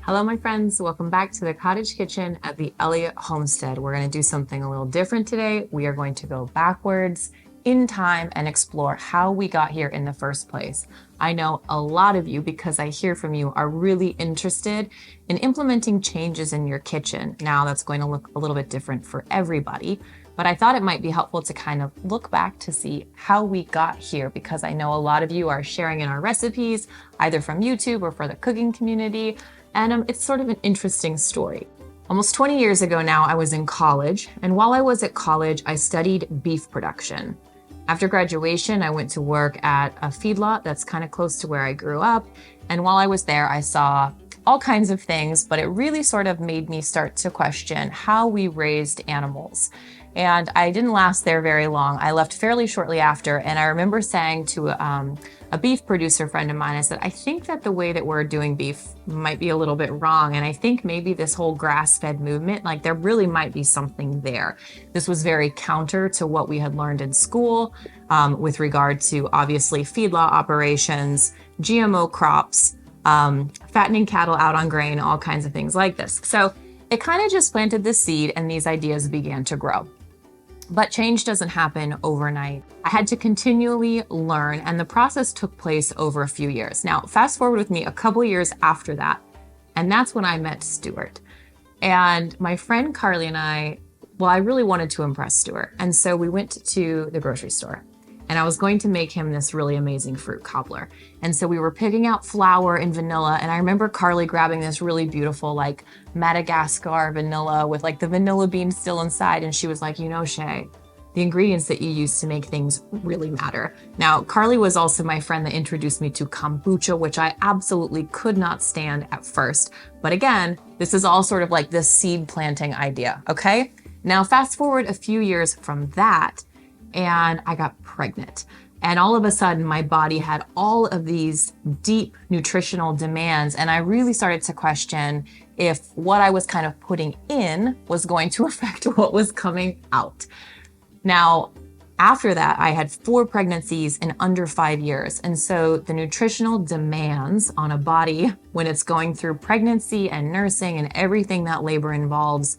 Hello, my friends. Welcome back to the cottage kitchen at the Elliott homestead. We're going to do something a little different today. We are going to go backwards in time and explore how we got here in the first place. I know a lot of you, because I hear from you, are really interested in implementing changes in your kitchen. Now, that's going to look a little bit different for everybody, but I thought it might be helpful to kind of look back to see how we got here, because I know a lot of you are sharing in our recipes, either from YouTube or for the cooking community. And it's sort of an interesting story. Almost 20 years ago now, I was in college, and while I was at college, I studied beef production. After graduation, I went to work at a feedlot that's kind of close to where I grew up, and while I was there, I saw all kinds of things, but it really sort of made me start to question how we raised animals. And I didn't last there very long. I left fairly shortly after, and I remember saying to a beef producer friend of mine, I said, I think that the way that we're doing beef might be a little bit wrong, and I think maybe this whole grass-fed movement, like there really might be something there. This was very counter to what we had learned in school with regard to obviously feedlot operations, GMO crops, fattening cattle out on grain, all kinds of things like this. So it kind of just planted the seed, and these ideas began to grow. But change doesn't happen overnight. I had to continually learn, and the process took place over a few years. Now, fast forward with me a couple years after that, and that's when I met Stuart. And my friend Carly and I really wanted to impress Stuart. And so we went to the grocery store, and I was going to make him this really amazing fruit cobbler. And so we were picking out flour and vanilla, and I remember Carly grabbing this really beautiful, like Madagascar vanilla with like the vanilla beans still inside. And she was like, you know, Shay, the ingredients that you use to make things really matter. Now, Carly was also my friend that introduced me to kombucha, which I absolutely could not stand at first. But again, this is all sort of like this seed planting idea, okay? Now, fast forward a few years from that, and I got pregnant. And all of a sudden, my body had all of these deep nutritional demands. And I really started to question if what I was kind of putting in was going to affect what was coming out. Now, after that, I had 4 pregnancies in under 5 years. And so the nutritional demands on a body when it's going through pregnancy and nursing and everything that labor involves,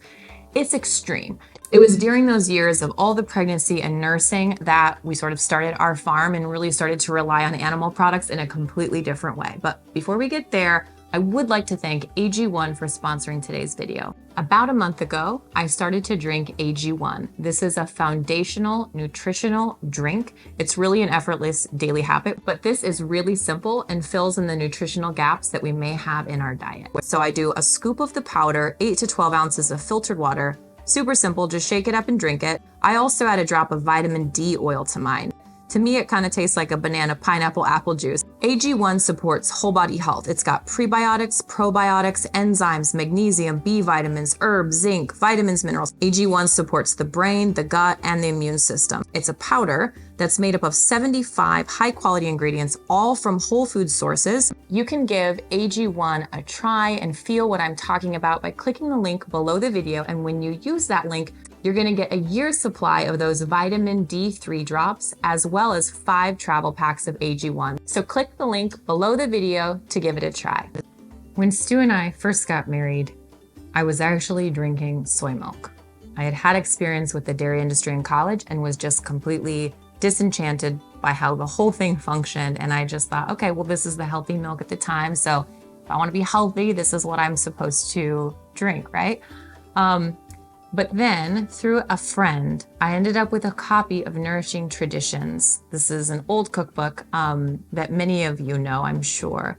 it's extreme. It was during those years of all the pregnancy and nursing that we sort of started our farm and really started to rely on animal products in a completely different way. But before we get there, I would like to thank AG1 for sponsoring today's video. About a month ago, I started to drink AG1. This is a foundational nutritional drink. It's really an effortless daily habit, but this is really simple and fills in the nutritional gaps that we may have in our diet. So I do a scoop of the powder, 8 to 12 ounces of filtered water. Super simple, just shake it up and drink it. I also add a drop of vitamin D oil to mine. To me, it kind of tastes like a banana, pineapple, apple juice. AG1 supports whole body health. It's got prebiotics, probiotics, enzymes, magnesium, B vitamins, herbs, zinc, vitamins, minerals. AG1 supports the brain, the gut, and the immune system. It's a powder that's made up of 75 high-quality ingredients, all from whole food sources. You can give AG1 a try and feel what I'm talking about by clicking the link below the video, and when you use that link, you're going to get a year's supply of those vitamin D3 drops, as well as 5 travel packs of AG1. So click the link below the video to give it a try. When Stu and I first got married, I was actually drinking soy milk. I had had experience with the dairy industry in college and was just completely disenchanted by how the whole thing functioned. And I just thought, okay, well, this is the healthy milk at the time. So if I want to be healthy, this is what I'm supposed to drink, right? But then, through a friend, I ended up with a copy of Nourishing Traditions. This is an old cookbook that many of you know, I'm sure.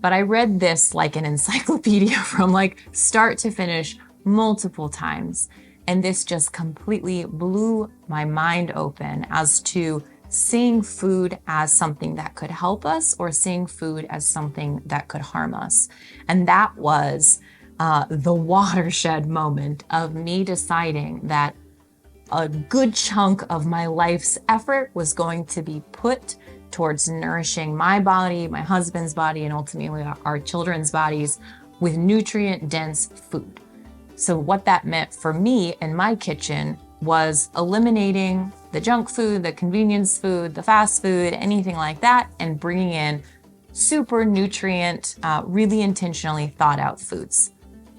But I read this like an encyclopedia from like start to finish multiple times. And this just completely blew my mind open as to seeing food as something that could help us or seeing food as something that could harm us. And that was the watershed moment of me deciding that a good chunk of my life's effort was going to be put towards nourishing my body, my husband's body, and ultimately our children's bodies with nutrient-dense food. So what that meant for me in my kitchen was eliminating the junk food, the convenience food, the fast food, anything like that, and bringing in super nutrient, really intentionally thought out foods.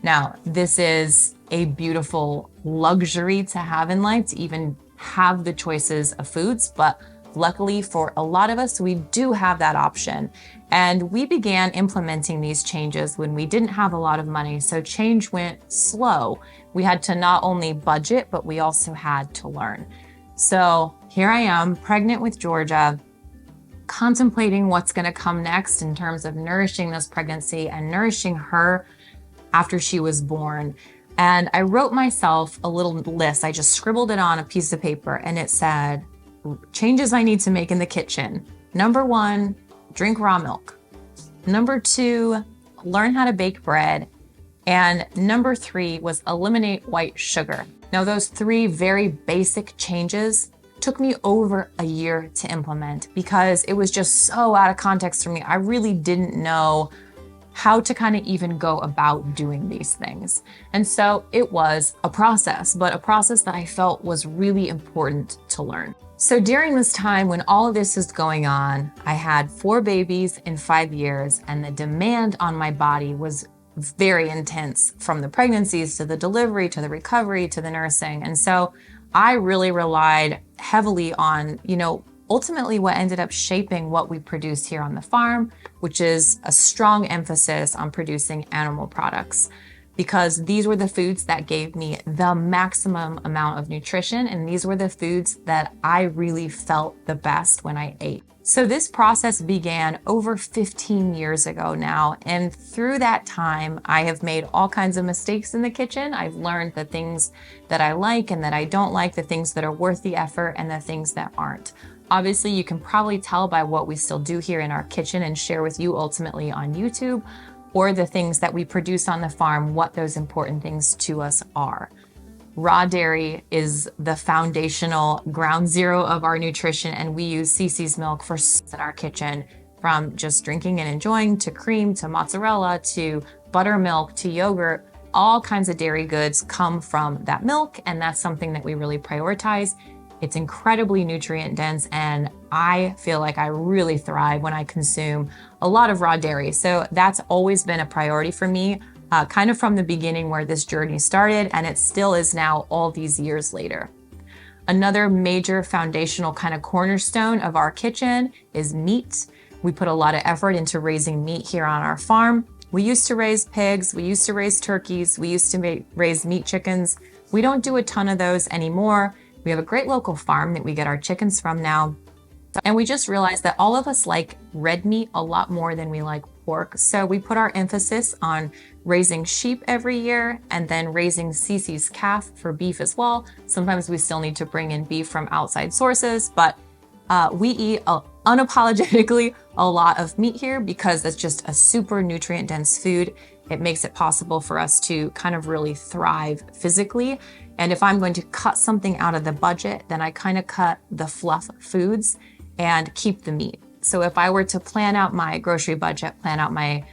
Now, this is a beautiful luxury to have in life, to even have the choices of foods, but luckily for a lot of us, we do have that option. And we began implementing these changes when we didn't have a lot of money, so change went slow. We had to not only budget, but we also had to learn. So here I am, pregnant with Georgia, contemplating what's gonna come next in terms of nourishing this pregnancy and nourishing her after she was born. And I wrote myself a little list. I just scribbled it on a piece of paper, and it said, changes I need to make in the kitchen. Number 1, drink raw milk. Number 2, learn how to bake bread. And number 3 was eliminate white sugar. Now, those 3 very basic changes took me over a year to implement because it was just so out of context for me. I really didn't know how to kind of even go about doing these things. And so it was a process, but a process that I felt was really important to learn. So during this time when all of this is going on, I had 4 babies in 5 years, and the demand on my body was very intense, from the pregnancies to the delivery to the recovery to the nursing. And so I really relied heavily on, ultimately what ended up shaping what we produce here on the farm, which is a strong emphasis on producing animal products, because these were the foods that gave me the maximum amount of nutrition, and these were the foods that I really felt the best when I ate. So this process began over 15 years ago now, and through that time, I have made all kinds of mistakes in the kitchen. I've learned the things that I like and that I don't like, the things that are worth the effort and the things that aren't. Obviously, you can probably tell by what we still do here in our kitchen and share with you ultimately on YouTube, or the things that we produce on the farm, what those important things to us are. Raw dairy is the foundational ground zero of our nutrition, and we use Cece's milk for in our kitchen, from just drinking and enjoying to cream to mozzarella to buttermilk to yogurt. All kinds of dairy goods come from that milk, and that's something that we really prioritize. It's incredibly nutrient dense, and I feel like I really thrive when I consume a lot of raw dairy. So that's always been a priority for me, kind of from the beginning where this journey started, and it still is now all these years later. Another major foundational kind of cornerstone of our kitchen is meat. We put a lot of effort into raising meat here on our farm. We used to raise pigs, we used to raise turkeys, we used to raise meat chickens. We don't do a ton of those anymore. We have a great local farm that we get our chickens from now. And we just realized that all of us like red meat a lot more than we like pork. So we put our emphasis on raising sheep every year, and then raising Cece's calf for beef as well. Sometimes we still need to bring in beef from outside sources, but we eat unapologetically a lot of meat here because it's just a super nutrient dense food. It makes it possible for us to kind of really thrive physically. And if I'm going to cut something out of the budget, then I kind of cut the fluff foods and keep the meat. So if I were to plan out my grocery budget, plan out my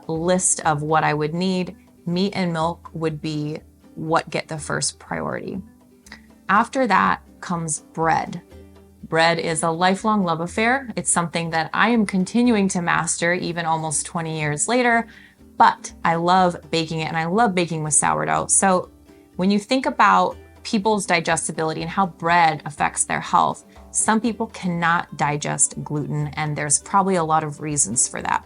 list of what I would need, meat and milk would be what get the first priority. After that comes bread. Bread is a lifelong love affair. It's something that I am continuing to master even almost 20 years later, but I love baking it, and I love baking with sourdough. So when you think about people's digestibility and how bread affects their health, some people cannot digest gluten, and there's probably a lot of reasons for that.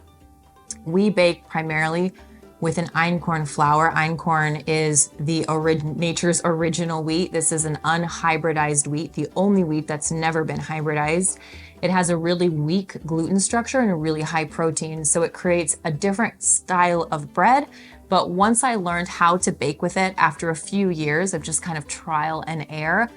We bake primarily with an einkorn flour. Einkorn is nature's original wheat. This is an unhybridized wheat, the only wheat that's never been hybridized. It has a really weak gluten structure and a really high protein, so it creates a different style of bread. But once I learned how to bake with it after a few years of just kind of trial and error,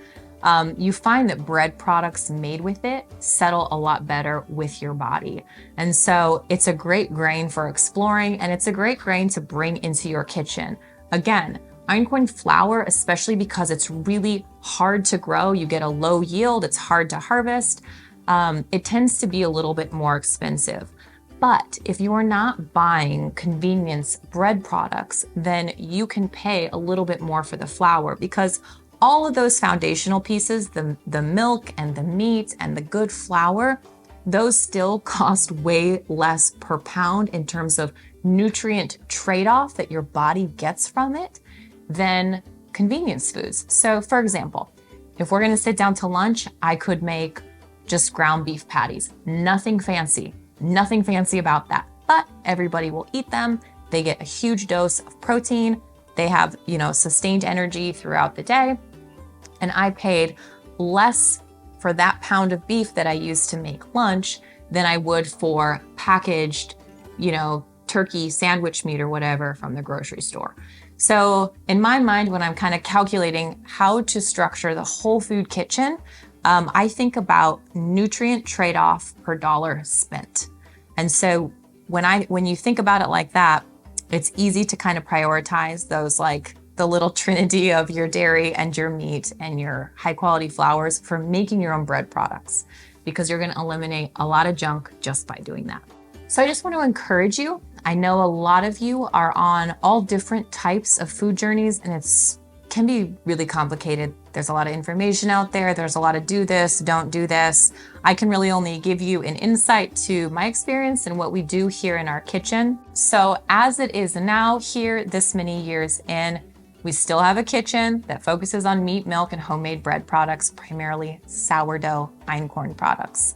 you find that bread products made with it settle a lot better with your body. And so it's a great grain for exploring, and it's a great grain to bring into your kitchen. Again, einkorn flour, especially because it's really hard to grow, you get a low yield, it's hard to harvest, it tends to be a little bit more expensive. But if you are not buying convenience bread products, then you can pay a little bit more for the flour, because all of those foundational pieces, the milk and the meat and the good flour, those still cost way less per pound in terms of nutrient trade-off that your body gets from it than convenience foods. So for example, if we're gonna sit down to lunch, I could make just ground beef patties. Nothing fancy about that, but everybody will eat them. They get a huge dose of protein. They have, sustained energy throughout the day. And I paid less for that pound of beef that I used to make lunch than I would for packaged, turkey sandwich meat or whatever from the grocery store. So in my mind, when I'm kind of calculating how to structure the whole food kitchen, I think about nutrient trade-off per dollar spent. And so when you think about it like that, it's easy to kind of prioritize those, like the little trinity of your dairy and your meat and your high quality flours for making your own bread products, because you're going to eliminate a lot of junk just by doing that. So I just want to encourage you. I know a lot of you are on all different types of food journeys, and it can be really complicated. There's a lot of information out there. There's a lot of do this, don't do this. I can really only give you an insight to my experience and what we do here in our kitchen. So as it is now here, this many years in, we still have a kitchen that focuses on meat, milk, and homemade bread products, primarily sourdough einkorn products.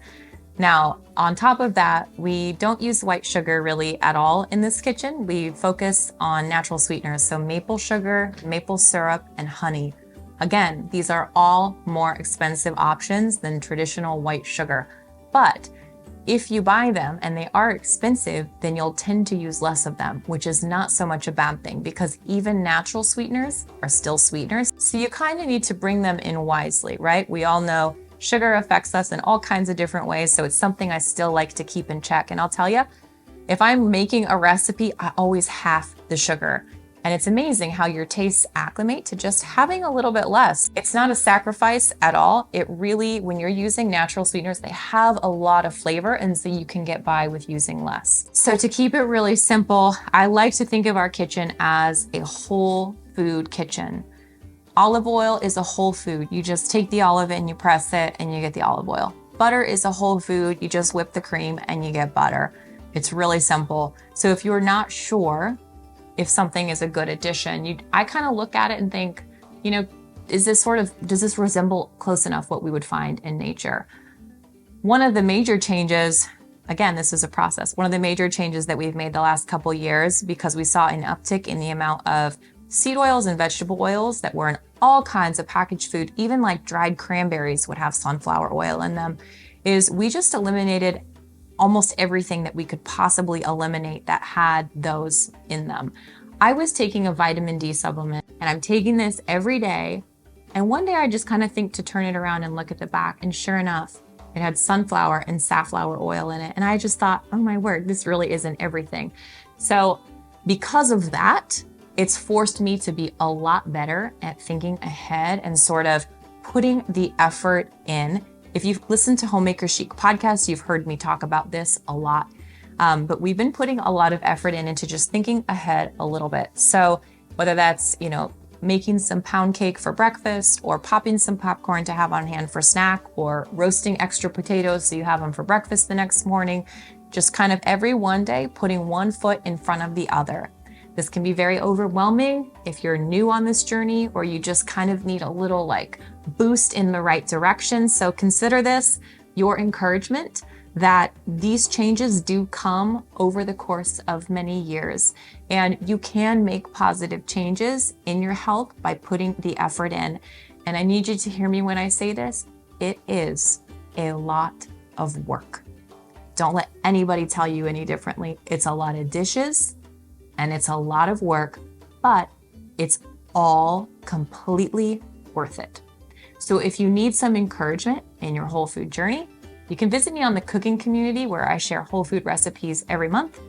Now, on top of that, we don't use white sugar really at all in this kitchen. We focus on natural sweeteners, so maple sugar, maple syrup, and honey. Again, these are all more expensive options than traditional white sugar. But if you buy them and they are expensive, then you'll tend to use less of them, which is not so much a bad thing, because even natural sweeteners are still sweeteners. So you kind of need to bring them in wisely, right? We all know sugar affects us in all kinds of different ways, so it's something I still like to keep in check. And I'll tell you, if I'm making a recipe, I always half the sugar. And it's amazing how your tastes acclimate to just having a little bit less. It's not a sacrifice at all. It really, when you're using natural sweeteners, they have a lot of flavor, and so you can get by with using less. So to keep it really simple, I like to think of our kitchen as a whole food kitchen. Olive oil is a whole food. You just take the olive and you press it and you get the olive oil. Butter is a whole food. You just whip the cream and you get butter. It's really simple. So if you're not sure if something is a good addition, I kind of look at it and think, does this resemble close enough what we would find in nature? One of the major changes, again, this is a process. One of the major changes that we've made the last couple years, because we saw an uptick in the amount of seed oils and vegetable oils that were in all kinds of packaged food, even like dried cranberries would have sunflower oil in them, is we just eliminated almost everything that we could possibly eliminate that had those in them. I was taking a vitamin D supplement, and I'm taking this every day. And one day I just kind of think to turn it around and look at the back, and sure enough, it had sunflower and safflower oil in it. And I just thought, oh my word, this really isn't everything. So because of that, it's forced me to be a lot better at thinking ahead and sort of putting the effort in. If you've listened to Homemaker Chic podcast, you've heard me talk about this a lot. But we've been putting a lot of effort into just thinking ahead a little bit. So whether that's, making some pound cake for breakfast, or popping some popcorn to have on hand for snack, or roasting extra potatoes so you have them for breakfast the next morning, just kind of every one day putting one foot in front of the other. This can be very overwhelming if you're new on this journey, or you just kind of need a little boost in the right direction. So consider this your encouragement that these changes do come over the course of many years, and you can make positive changes in your health by putting the effort in. And I need you to hear me when I say this, it is a lot of work. Don't let anybody tell you any differently. It's a lot of dishes, and it's a lot of work, but it's all completely worth it. So if you need some encouragement in your whole food journey, you can visit me on the cooking community where I share whole food recipes every month.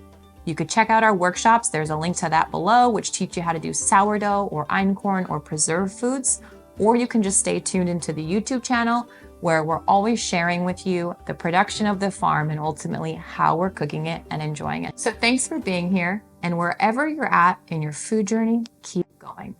You could check out our workshops. There's a link to that below, which teach you how to do sourdough or einkorn or preserved foods. Or you can just stay tuned into the YouTube channel, where we're always sharing with you the production of the farm and ultimately how we're cooking it and enjoying it. So thanks for being here. And wherever you're at in your food journey, keep going.